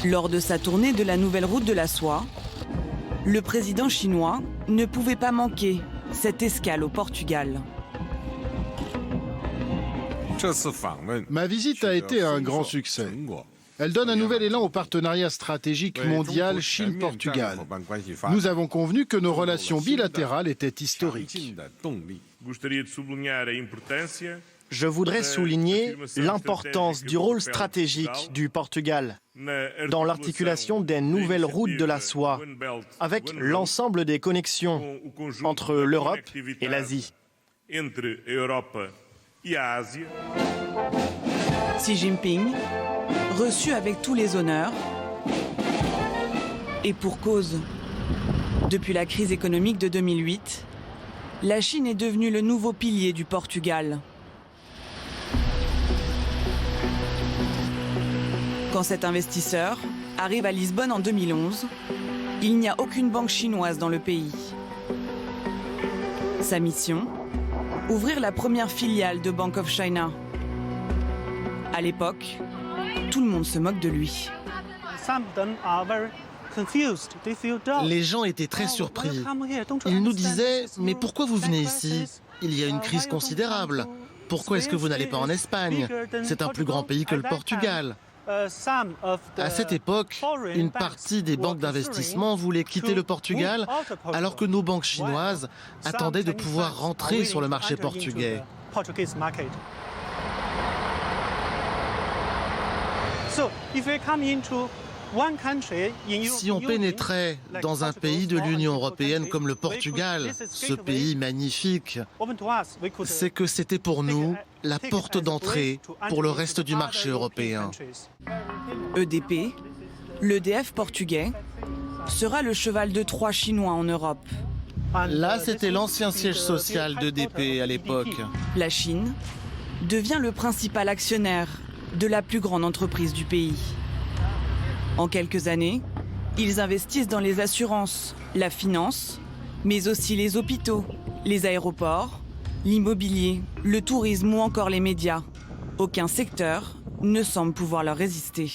Lors de sa tournée de la nouvelle route de la soie, le président chinois ne pouvait pas manquer cette escale au Portugal. Ma visite a été un grand succès. Elle donne un nouvel élan au partenariat stratégique mondial Chine-Portugal. Nous avons convenu que nos relations bilatérales étaient historiques. Je voudrais souligner l'importance du rôle stratégique du Portugal dans l'articulation des nouvelles routes de la soie avec l'ensemble des connexions entre l'Europe et l'Asie. Xi Jinping, reçu avec tous les honneurs, et pour cause. Depuis la crise économique de 2008, la Chine est devenue le nouveau pilier du Portugal. Quand cet investisseur arrive à Lisbonne en 2011, il n'y a aucune banque chinoise dans le pays. Sa mission ? Ouvrir la première filiale de Bank of China. À l'époque, tout le monde se moque de lui. Les gens étaient très surpris. Ils nous disaient « Mais pourquoi vous venez ici? Il y a une crise considérable. Pourquoi est-ce que vous n'allez pas en Espagne? C'est un plus grand pays que le Portugal. » À cette époque, une partie des banques d'investissement voulaient quitter le Portugal alors que nos banques chinoises attendaient de pouvoir rentrer sur le marché portugais. Si on pénétrait dans un pays de l'Union européenne comme le Portugal, ce pays magnifique, c'est que c'était pour nous la porte d'entrée pour le reste du marché européen. EDP, l'EDF portugais, sera le cheval de Troie chinois en Europe. Là, c'était l'ancien siège social d'EDP à l'époque. La Chine devient le principal actionnaire de la plus grande entreprise du pays. En quelques années, ils investissent dans les assurances, la finance, mais aussi les hôpitaux, les aéroports, l'immobilier, le tourisme ou encore les médias. Aucun secteur ne semble pouvoir leur résister.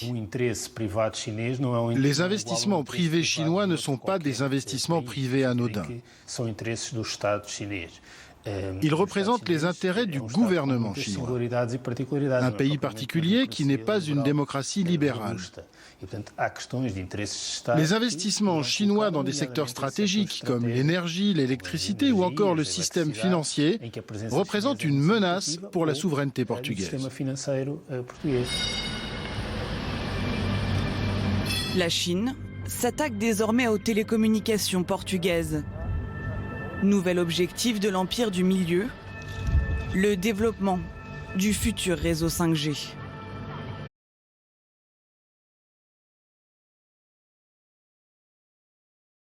Les investissements privés chinois ne sont pas des investissements privés anodins. Ils représentent les intérêts du gouvernement chinois, un pays particulier qui n'est pas une démocratie libérale. Les investissements chinois dans des secteurs stratégiques comme l'énergie, l'électricité ou encore le système financier représentent une menace pour la souveraineté portugaise. La Chine s'attaque désormais aux télécommunications portugaises. Nouvel objectif de l'Empire du Milieu, le développement du futur réseau 5G.